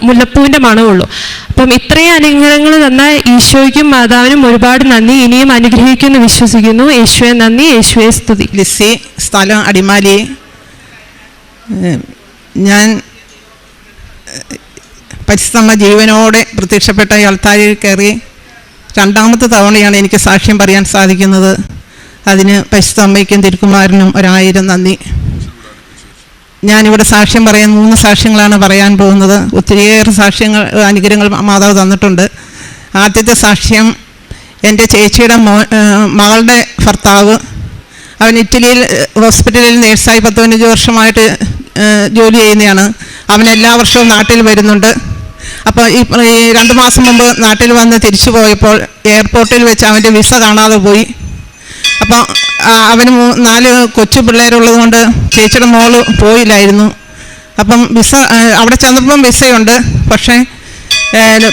മുല്ലപ്പൂവിൻ്റെ മണമുള്ളൂ. അപ്പം ഇത്രയും അനുഗ്രഹങ്ങൾ തന്ന ഈശോയ്ക്കും മാതാവിനും ഒരുപാട് നന്ദി. ഇനിയും അനുഗ്രഹിക്കുമെന്ന് വിശ്വസിക്കുന്നു. യേശുവെ നന്ദി, യേശുവെ സ്തുതി. ലിസി, സ്ഥലം അടിമാലി. ഞാൻ പരിശുദ്ധമ്മ ജീവനോടെ പ്രത്യക്ഷപ്പെട്ട അൾത്താരയിൽ കയറി 2ാമത്തെ തവണയാണ് എനിക്ക് സാക്ഷ്യം പറയാൻ സാധിക്കുന്നത്. അതിന് പരിശുദ്ധ അമ്മയ്ക്കും തിരുക്കുമാരനും 1000 നന്ദി. ഞാനിവിടെ സാക്ഷ്യം പറയാൻ 3 സാക്ഷ്യങ്ങളാണ് പറയാൻ പോകുന്നത്. ഒത്തിരിയേറെ അനുഗ്രഹങ്ങൾ മാതാവ് തന്നിട്ടുണ്ട്. ആദ്യത്തെ സാക്ഷ്യം എൻ്റെ ചേച്ചിയുടെ മകളുടെ ഭർത്താവ്. അവൻ ഇറ്റലിയിൽ ഹോസ്പിറ്റലിൽ നേഴ്സായി 15 വർഷമായിട്ട് ജോലി ചെയ്യുന്നതാണ്. അവൻ എല്ലാ വർഷവും നാട്ടിൽ വരുന്നുണ്ട്. അപ്പോൾ ഈ 2 മാസം മുമ്പ് നാട്ടിൽ വന്ന് തിരിച്ചു പോയപ്പോൾ എയർപോർട്ടിൽ വെച്ച് അവൻ്റെ വിസ കാണാതെ പോയി. അപ്പോൾ അവന് 4 കൊച്ചു പിള്ളേരുള്ളത് കൊണ്ട് ചേച്ചിയുടെ മോള് പോയില്ലായിരുന്നു. അപ്പം വിസ അവിടെ ചെന്നപ്പം വിസയുണ്ട്, പക്ഷേ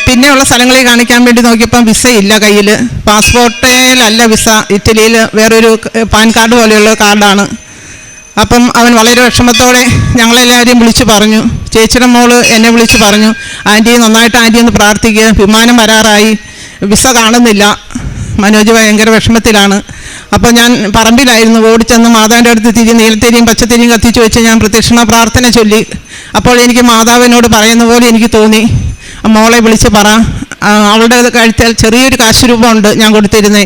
പിന്നെയുള്ള സ്ഥലങ്ങളിൽ കാണിക്കാൻ വേണ്ടി നോക്കിയപ്പം വിസയില്ല കയ്യിൽ. പാസ്പോർട്ടിലല്ല വിസ, ഇറ്റലിയിൽ വേറൊരു പാൻ കാർഡ് പോലെയുള്ള കാർഡാണ്. അപ്പം അവൻ വളരെ വിഷമത്തോടെ ഞങ്ങളെല്ലാവരെയും വിളിച്ച് പറഞ്ഞു. ചേച്ചിയുടെ മോള് എന്നെ വിളിച്ച് പറഞ്ഞു, ആൻറ്റി നന്നായിട്ട് ആൻറ്റി ഒന്ന് പ്രാർത്ഥിക്കുക, വിമാനം വരാറായി, വിസ കാണുന്നില്ല, മനോജ് ഭയങ്കര വിഷമത്തിലാണ്. അപ്പോൾ ഞാൻ പറമ്പിലായിരുന്നു, ഓടിച്ചെന്ന് മാതാവിൻ്റെ അടുത്ത് നീലത്തിരിയും പച്ചത്തിരിയും കത്തിച്ച് വെച്ച് ഞാൻ പ്രദക്ഷിണ പ്രാർത്ഥന ചൊല്ലി. അപ്പോൾ എനിക്ക് മാതാവിനോട് പറയുന്ന പോലെ എനിക്ക് തോന്നി, മോളെ വിളിച്ച് പറ, അവളുടെ കഴുത്തിൽ ചെറിയൊരു കാശുരൂപമുണ്ട് ഞാൻ കൊടുത്തിരുന്നേ,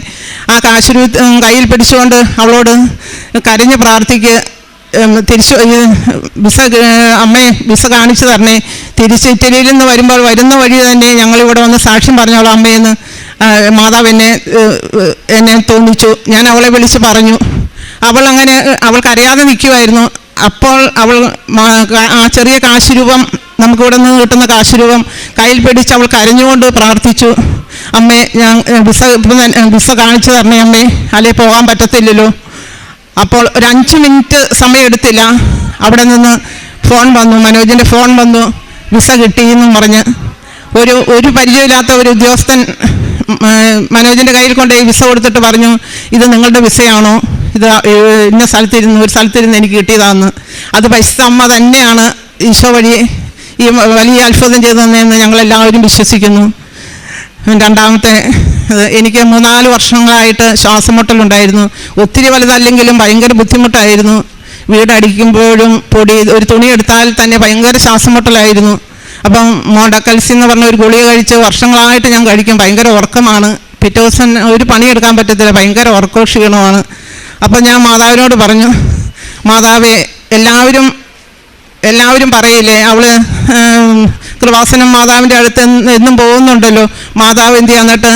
ആ കാശുരൂപം കയ്യിൽ പിടിച്ചുകൊണ്ട് അവളോട് കരഞ്ഞ് പ്രാർത്ഥിക്ക്, തിരിച്ച് വിസ അമ്മേ വിസ കാണിച്ചു തരണേ, തിരിച്ച് ഇറ്റലിയിൽ നിന്ന് വരുമ്പോൾ വരുന്ന വഴി തന്നെ ഞങ്ങളിവിടെ വന്ന് സാക്ഷ്യം പറഞ്ഞോളാം അമ്മയെന്ന് മാതാവ് എന്നെ തോന്നിച്ചു. ഞാൻ അവളെ വിളിച്ച് പറഞ്ഞു. അവൾ അങ്ങനെ അവൾക്കറിയാതെ നിൽക്കുമായിരുന്നു. അപ്പോൾ അവൾ ആ ചെറിയ കാശുരൂപം, നമുക്കിവിടെ നിന്ന് കിട്ടുന്ന കാശുരൂപം കയ്യിൽ പിടിച്ച് അവൾ കരഞ്ഞുകൊണ്ട് പ്രാർത്ഥിച്ചു, അമ്മേ ഞാൻ വിസ കാണിച്ചു തരണേ അമ്മേ, അല്ലേ പോകാൻ പറ്റത്തില്ലല്ലോ. അപ്പോൾ ഒരു 5 മിനിറ്റ് സമയം എടുത്തില്ല, അവിടെ നിന്ന് ഫോൺ വന്നു, മനോജിൻ്റെ ഫോൺ വന്നു, വിസ കിട്ടിയെന്നും പറഞ്ഞ്. ഒരു പരിചയമില്ലാത്ത ഒരു ഉദ്യോഗസ്ഥൻ മനോജിൻ്റെ കയ്യിൽ കൊണ്ട് ഈ വിസ കൊടുത്തിട്ട് പറഞ്ഞു, ഇത് നിങ്ങളുടെ വിസയാണോ, ഇത് ഇന്ന ഒരു സ്ഥലത്തിരുന്ന് എനിക്ക് കിട്ടിയതാണെന്ന്. അത് പരിശുദ്ധ അമ്മ തന്നെയാണ് ഈശോ വഴി ഈ വലിയ അത്ഭുതം ചെയ്തു തന്നെയെന്ന് ഞങ്ങളെല്ലാവരും വിശ്വസിക്കുന്നു. രണ്ടാമത്തെ, എനിക്ക് 3-4 വർഷങ്ങളായിട്ട് ശ്വാസമുട്ടലുണ്ടായിരുന്നു. ഒത്തിരി വലുതല്ലെങ്കിലും ഭയങ്കര ബുദ്ധിമുട്ടായിരുന്നു. വീടടിക്കുമ്പോഴും ഒരു തുണി എടുത്താൽ തന്നെ ഭയങ്കര ശ്വാസമുട്ടലായിരുന്നു. അപ്പം മോഡക്കൽസി എന്ന് പറഞ്ഞ ഒരു ഗുളിക കഴിച്ച് വർഷങ്ങളായിട്ട് ഞാൻ കഴിക്കും. ഭയങ്കര ഉറക്കമാണ്, പിറ്റേ ദിവസം ഒരു പണിയെടുക്കാൻ പറ്റത്തില്ല, ഭയങ്കര ഉറക്കവും ക്ഷീണമാണ്. അപ്പം ഞാൻ മാതാവിനോട് പറഞ്ഞു, മാതാവേ എല്ലാവരും പറയില്ലേ അവള് കൃപാസനം മാതാവിൻ്റെ അടുത്ത് എന്നും പോകുന്നുണ്ടല്ലോ, മാതാവ് എന്ത് എന്നിട്ട്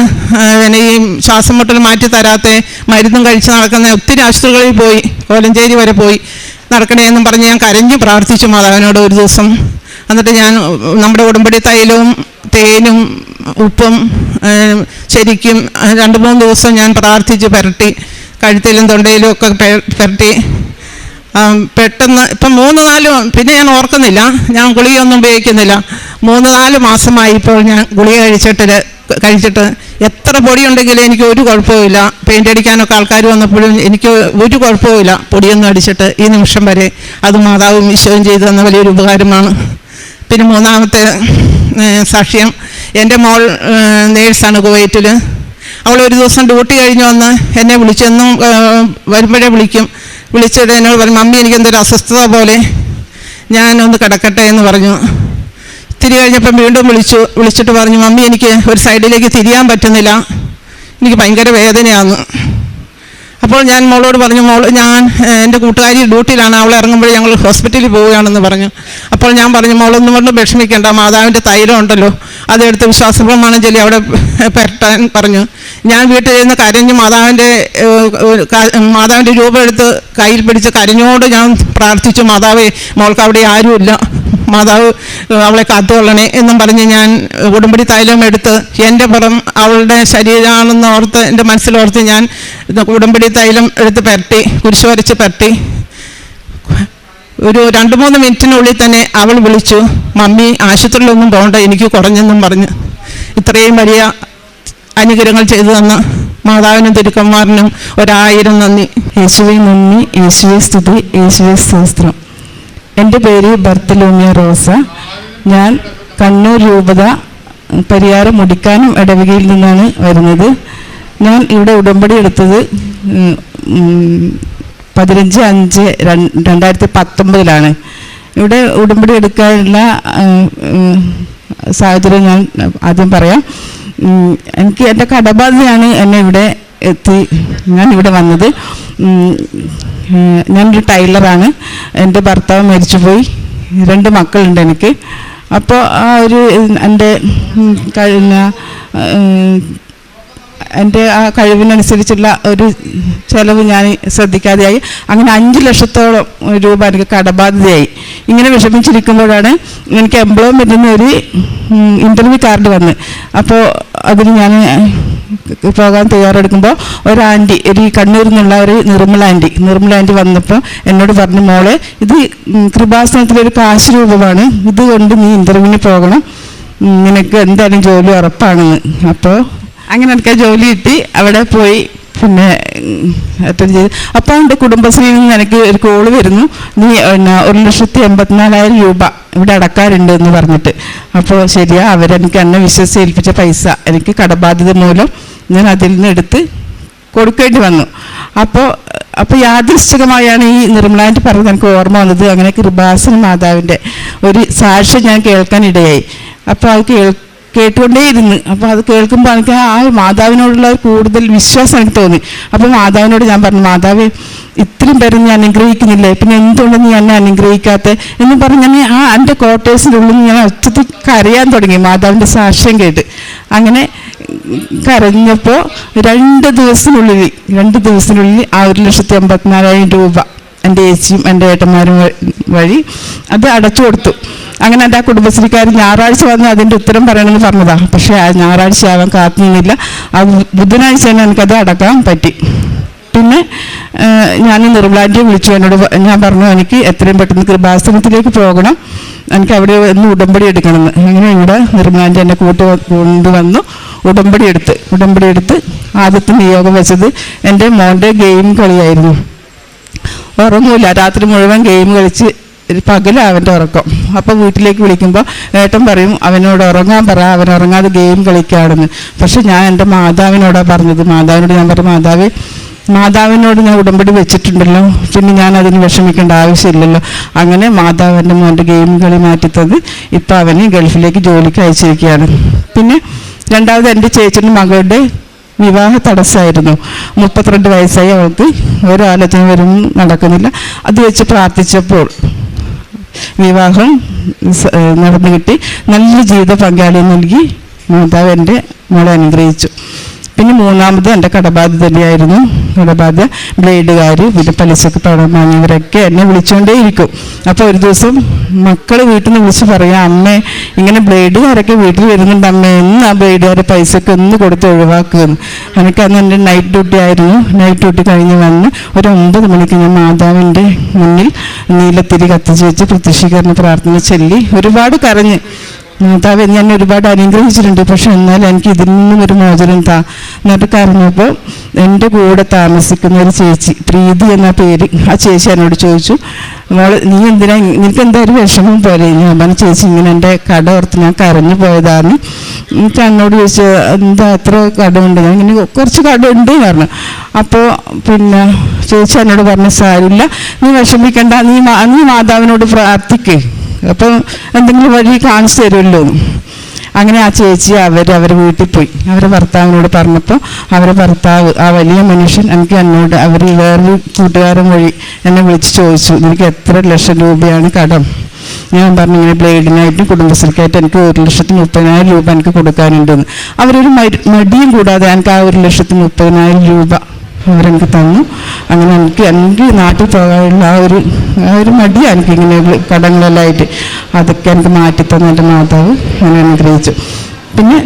എന്നെ ഈ ശ്വാസം മുട്ടൽ മാറ്റി തരാത്തെ, മരുന്നും കഴിച്ച് നടക്കുന്ന ഒത്തിരി ആശുപത്രികളിൽ പോയി, കോലഞ്ചേരി വരെ പോയി നടക്കണേ എന്നും പറഞ്ഞ് ഞാൻ കരഞ്ഞു പ്രാർത്ഥിച്ചു മാതാവിനോട് ഒരു ദിവസം. എന്നിട്ട് ഞാൻ നമ്മുടെ ഉടമ്പടി തൈലവും തേനും ഉപ്പും ശരിക്കും 2-3 ദിവസം ഞാൻ പ്രാർത്ഥിച്ച് പുരട്ടി, കഴുത്തിലും തൊണ്ടയിലും ഒക്കെ പുരട്ടി. പെട്ടെന്ന് ഇപ്പം 3-4, പിന്നെ ഞാൻ ഓർക്കുന്നില്ല, ഞാൻ ഗുളികയൊന്നും ഉപയോഗിക്കുന്നില്ല. 3-4 മാസമായി ഇപ്പോൾ ഞാൻ ഗുളിക കഴിച്ചിട്ട് എത്ര പൊടിയുണ്ടെങ്കിലും എനിക്ക് ഒരു കുഴപ്പമില്ല. പെയിൻ്റ് അടിക്കാനൊക്കെ ആൾക്കാർ വന്നപ്പോഴും എനിക്ക് ഒരു കുഴപ്പമില്ല പൊടിയൊന്നും അടിച്ചിട്ട് ഈ നിമിഷം വരെ. അത് മാതാവും ഈശോയും ചെയ്തു തന്ന വലിയൊരു ഉപകാരമാണ്. പിന്നെ 3-ാമത്തെ സാക്ഷ്യം, എൻ്റെ മോൾ നേഴ്സാണ് കുവൈറ്റിൽ. അവൾ ഒരു ദിവസം ഡ്യൂട്ടി കഴിഞ്ഞ് വന്ന് എന്നെ വിളിച്ചെന്നും വരുമ്പോഴേ വിളിച്ചിട്ട് എന്നോട് പറഞ്ഞു, മമ്മി എനിക്കെന്തൊരു അസ്വസ്ഥത പോലെ, ഞാനൊന്ന് കിടക്കട്ടെ എന്ന് പറഞ്ഞു. ഇത്തിരി കഴിഞ്ഞപ്പം വീണ്ടും വിളിച്ചിട്ട് പറഞ്ഞു, മമ്മി എനിക്ക് ഒരു സൈഡിലേക്ക് തിരിയാൻ പറ്റുന്നില്ല, എനിക്ക് ഭയങ്കര വേദനയാണ്. അപ്പോൾ ഞാൻ മോളോട് പറഞ്ഞു, ഞാൻ എൻ്റെ കൂട്ടുകാരി ഡ്യൂട്ടിയിലാണ്, അവൾ ഇറങ്ങുമ്പോഴേ ഞങ്ങൾ ഹോസ്പിറ്റലിൽ പോവുകയാണെന്ന് പറഞ്ഞു. അപ്പോൾ ഞാൻ പറഞ്ഞു, മോളൊന്നും കൊണ്ട് വിഷമിക്കേണ്ട, മാതാവിൻ്റെ തൈലം ഉണ്ടല്ലോ, അതെടുത്ത് വിശ്വാസപ്രമാണം ചൊല്ലി അവിടെ പുരട്ടാൻ പറഞ്ഞു. ഞാൻ വീട്ടിൽ നിന്ന് കരഞ്ഞ് മാതാവിൻ്റെ രൂപം എടുത്ത് കയ്യിൽ പിടിച്ച് കരഞ്ഞോട് ഞാൻ പ്രാർത്ഥിച്ചു, മാതാവേ മോൾക്ക് അവിടെ ആരുമില്ല, മാതാവ് അവളെ കാത്തുകൊള്ളണേ എന്നും പറഞ്ഞ് ഞാൻ ഉടമ്പടി തൈലം എടുത്ത് എൻ്റെ പുറം അവളുടെ ശരീരമാണെന്ന് ഓർത്ത് എൻ്റെ മനസ്സിലോർത്ത് ഞാൻ ഉടമ്പടി തൈലം എടുത്ത് പുരട്ടി, കുരിശ് വരച്ച് പുരട്ടി. ഒരു 2-3 മിനിറ്റിനുള്ളിൽ തന്നെ അവൾ വിളിച്ചു, മമ്മി ആശുപത്രിയിലൊന്നും പോകണ്ട, എനിക്ക് കുറഞ്ഞെന്നും പറഞ്ഞ്. ഇത്രയും വലിയ അനുഗ്രഹങ്ങൾ ചെയ്തു തന്ന മാതാവിനും തിരുക്കന്മാരനും 1000 നന്ദി. യേശുവെ നന്ദി, യേശുവെ സ്തുതി, യേശുവെ സ്തോത്രം. എൻ്റെ പേര് ബർത്തലോമിയ റോസ. ഞാൻ കണ്ണൂർ രൂപത പരിയാരം മുടിക്കാനം ഇടവകയിൽ നിന്നാണ് വരുന്നത്. ഞാൻ ഇവിടെ ഉടമ്പടി എടുത്തത് 15/5/2019 ഇവിടെ ഉടമ്പടി എടുക്കാനുള്ള സാഹചര്യം ഞാൻ ആദ്യം പറയാം. എനിക്ക് എൻ്റെ കടബാധ്യതയാണ് എന്നെ ഇവിടെ ഞാനിവിടെ വന്നത്. ഞാനൊരു ടൈലറാണ്. എൻ്റെ ഭർത്താവ് മരിച്ചുപോയി, 2 മക്കളുണ്ട് എനിക്ക്. അപ്പോൾ ആ ഒരു എൻ്റെ ആ കഴിവിനനുസരിച്ചുള്ള ഒരു ചിലവ് ഞാൻ ശ്രദ്ധിക്കാതെയായി. അങ്ങനെ 5 ലക്ഷത്തോളം രൂപ എനിക്ക് കടബാധ്യതയായി. ഇങ്ങനെ വിഷമിച്ചിരിക്കുമ്പോഴാണ് എനിക്ക് എംപ്ലോയ്മെൻറ്റിൽ നിന്ന് ഒരു ഇൻ്റർവ്യൂ കാർഡ് വന്ന്. അപ്പോൾ അതിന് ഞാൻ പോകാൻ തയ്യാറെടുക്കുമ്പോൾ ഒരാൻറ്റി, ഒരു കണ്ണൂരിൽ നിന്നുള്ള ഒരു നിർമ്മല ആൻറ്റി വന്നപ്പോൾ എന്നോട് പറഞ്ഞു, മോളെ ഇത് കൃപാസനത്തിലൊരു കാശ് രൂപമാണ്, ഇതുകൊണ്ട് നീ ഇൻ്റർവ്യൂവിന് പോകണം, നിനക്ക് എന്തായാലും ജോലി ഉറപ്പാണെന്ന്. അപ്പോൾ അങ്ങനെ എനിക്ക് ജോലി കിട്ടി. അവിടെ പോയി പിന്നെ അറ്റൻഡ് ചെയ്ത്. അപ്പോൾ എൻ്റെ കുടുംബശ്രീയിൽ നിന്ന് എനിക്ക് ഒരു കോള് വരുന്നു, നീ 1,84,000 രൂപ ഇവിടെ അടക്കാറുണ്ട് എന്ന് പറഞ്ഞിട്ട്. അപ്പോൾ ശരിയാ, അവരെനിക്ക് എന്നെ വിശ്വസിച്ച് ഏൽപ്പിച്ച പൈസ എനിക്ക് കടബാധ്യത മൂലം ഞാൻ അതിൽ നിന്ന് എടുത്ത് കൊടുക്കേണ്ടി വന്നു. അപ്പോൾ യാദൃശ്ചികമായാണ് ഈ നിർമ്മലാൻറ്റി പറഞ്ഞത് എനിക്ക് ഓർമ്മ വന്നത്. അങ്ങനെ കൃപാസന മാതാവിൻ്റെ ഒരു സാക്ഷ്യം ഞാൻ കേൾക്കാനിടയായി. അപ്പോൾ അത് കേട്ടുകൊണ്ടേയിരുന്നു. അപ്പോൾ അത് കേൾക്കുമ്പോൾ എനിക്ക് ആ മാതാവിനോടുള്ള കൂടുതൽ വിശ്വാസം എനിക്ക് തോന്നി. അപ്പോൾ മാതാവിനോട് ഞാൻ പറഞ്ഞു, മാതാവ് ഇത്രയും പേരെ ഞാൻ അനുഗ്രഹിക്കുന്നില്ലേ, പിന്നെ എന്തുകൊണ്ട് നീ എന്നെ അനുഗ്രഹിക്കാത്ത എന്ന് പറഞ്ഞ് ഞാൻ എൻ്റെ ക്വാർട്ടേഴ്സിൻ്റെ ഉള്ളിൽ ഞാൻ ഒച്ചത്തിൽ കരയാൻ തുടങ്ങി മാതാവിൻ്റെ സാക്ഷ്യം കേട്ട്. അങ്ങനെ കരഞ്ഞപ്പോൾ 2 ദിവസത്തിനുള്ളിൽ ആ 1,84,000 രൂപ എൻ്റെ ചേച്ചിയും എൻ്റെ ഏട്ടന്മാരും വഴി അത് അടച്ചു കൊടുത്തു. അങ്ങനെ എൻ്റെ ആ കുടുംബശ്രീക്കാർ ഞായറാഴ്ച വന്ന് അതിൻ്റെ ഉത്തരം പറയണമെന്ന് പറഞ്ഞതാണ്. പക്ഷേ ആ ഞായറാഴ്ച ആവാൻ കാത്തു നിന്നില്ല. ബുധനാഴ്ച തന്നെ എനിക്കത് അടക്കാൻ പറ്റി. പിന്നെ ഞാൻ നിർമ്മലാൻറ്റിയെ വിളിച്ചു. എന്നോട് ഞാൻ പറഞ്ഞു, എനിക്ക് എത്രയും പെട്ടെന്ന് കൃപാസനത്തിലേക്ക് പോകണം, എനിക്ക് അവിടെ ഒന്ന് ഉടമ്പടി എടുക്കണമെന്ന്. അങ്ങനെ ഇവിടെ നിർമ്മലാൻറ്റി എന്നെ കൊണ്ടുവന്നു ഉടമ്പടി എടുത്ത് ആദ്യത്തെ നിയോഗം വെച്ചത് എൻ്റെ മോൻ്റെ ഗെയിം കളിയായിരുന്നു. ഉറങ്ങൂല, രാത്രി മുഴുവൻ ഗെയിം കളിച്ച് പകലാണ് അവൻ്റെ ഉറക്കം. അപ്പോൾ വീട്ടിലേക്ക് വിളിക്കുമ്പോൾ ഏട്ടൻ പറയും, അവനോട് ഉറങ്ങാൻ പറ, അവൻ ഉറങ്ങാതെ ഗെയിം കളിക്കുകയാണെന്ന്. പക്ഷെ ഞാൻ എൻ്റെ മാതാവിനോടാണ് പറഞ്ഞത്. മാതാവിനോട് ഞാൻ പറഞ്ഞു, മാതാവിനോട് ഞാൻ ഉടമ്പടി വെച്ചിട്ടുണ്ടല്ലോ, പിന്നെ ഞാൻ അതിന് വിഷമിക്കേണ്ട ആവശ്യമില്ലല്ലോ. അങ്ങനെ മാതാവ് എൻ്റെ മോൻ്റെ ഗെയിം കളി മാറ്റിത്തത് ഇപ്പം അവന് ഗൾഫിലേക്ക് ജോലിക്ക് അയച്ചിരിക്കുകയാണ്. പിന്നെ രണ്ടാമത് എൻ്റെ ചേച്ചിയുടെ മകളുടെ വിവാഹ തടസ്സമായിരുന്നു. 32 വയസ്സായി അവൾക്ക്, ഒരാലോചന വരും നടക്കുന്നില്ല. അത് വെച്ച് പ്രാർത്ഥിച്ചപ്പോൾ വിവാഹം നടന്നു കിട്ടി. നല്ല ജീവിത പങ്കാളിയെ നൽകി മാതാവ് എൻ്റെ മോളെ അനുഗ്രഹിച്ചു. പിന്നെ മൂന്നാമത് എൻ്റെ കടബാധ്യത തന്നെയായിരുന്നു. കടബാധ്യത ബ്ലേഡുകാർ, പിന്നെ പലിശക്ക് പണം വാങ്ങിയവരൊക്കെ എന്നെ വിളിച്ചുകൊണ്ടേയിരിക്കും. അപ്പോൾ ഒരു ദിവസം മക്കൾ വീട്ടിൽ നിന്ന് വിളിച്ച് പറയാം, അമ്മേ ഇങ്ങനെ ബ്ലേഡുകാരൊക്കെ വീട്ടിൽ വരുന്നുണ്ട് അമ്മേ, എന്ന് ആ ബ്ലേഡുകാരെ പൈസക്ക് ഒന്ന് കൊടുത്ത് ഒഴിവാക്കുമെന്ന്. എനിക്കന്ന് എൻ്റെ നൈറ്റ് ഡ്യൂട്ടി ആയിരുന്നു. നൈറ്റ് ഡ്യൂട്ടി കഴിഞ്ഞ് വന്ന് ഒരു 9 മണിക്ക് ഞാൻ മാതാവിൻ്റെ മുന്നിൽ നീലത്തിരി കത്തിച്ച് വെച്ച് പ്രത്യക്ഷീകരണ പ്രാർത്ഥന ചൊല്ലി ഒരുപാട് കരഞ്ഞ്, മാതാവ് ഞാൻ ഒരുപാട് അനുഗ്രഹിച്ചിട്ടുണ്ട്, പക്ഷെ എന്നാൽ എനിക്ക് ഇതിൽ നിന്നും ഒരു മോചനം എന്നിട്ട് കരഞ്ഞപ്പോൾ എൻ്റെ കൂടെ താമസിക്കുന്ന ഒരു ചേച്ചി, പ്രീതി എന്ന പേര്, ആ ചേച്ചി എന്നോട് ചോദിച്ചു, മോള് നീ എന്തിനാ, നിനക്ക് എന്താ ഒരു വിഷമം പോലെ? ഞാൻ പറഞ്ഞു, ചേച്ചി ഇങ്ങനെ എൻ്റെ കട ഓർത്ത് ഞാൻ കരഞ്ഞു പോയതാണ്. എനിക്ക് എന്നോട് ചോദിച്ചു, എന്താ എത്ര കടമുണ്ട്? ഞാൻ ഇങ്ങനെ കുറച്ച് കടമുണ്ട് എന്ന് പറഞ്ഞു. അപ്പോൾ പിന്നെ ചേച്ചി എന്നോട് പറഞ്ഞു, സാരില്ല, നീ വിഷമിക്കണ്ട, നീ മാതാവിനോട് പ്രാർത്ഥിക്ക്, അപ്പം എന്തെങ്കിലും വഴി കാണിച്ചു തരുമല്ലോ. അങ്ങനെ ആ ചേച്ചി അവരെ വീട്ടിൽ പോയി അവരെ ഭർത്താവിനോട് പറഞ്ഞപ്പോൾ അവരെ ഭർത്താവ്, ആ വലിയ മനുഷ്യൻ, എന്നോട് അവർ വേറൊരു കൂട്ടുകാരൻ വഴി എന്നെ വിളിച്ച് ചോദിച്ചു, നിനക്ക് എത്ര ലക്ഷം രൂപയാണ് കടം? ഞാൻ പറഞ്ഞു, ഇങ്ങനെ ബ്ലേഡിനായിട്ടും കുടുംബശ്രീക്കായിട്ട് എനിക്ക് 1,30,000 രൂപ എനിക്ക് കൊടുക്കാനുണ്ടെന്ന്. അവരൊരു മടിയും കൂടാതെ എനിക്ക് ആ 1,30,000 രൂപ അവരെനിക്ക് തന്നു. അങ്ങനെ എനിക്ക് നാട്ടിൽ പോകാനുള്ള ആ ഒരു മടിയാണ് എനിക്കിങ്ങനെ കടങ്ങളെല്ലാം ആയിട്ട്, അതൊക്കെ എനിക്ക് മാറ്റിത്തന്ന എൻ്റെ മാതാവ് അങ്ങനെ അനുഗ്രഹിച്ചു. പിന്നെ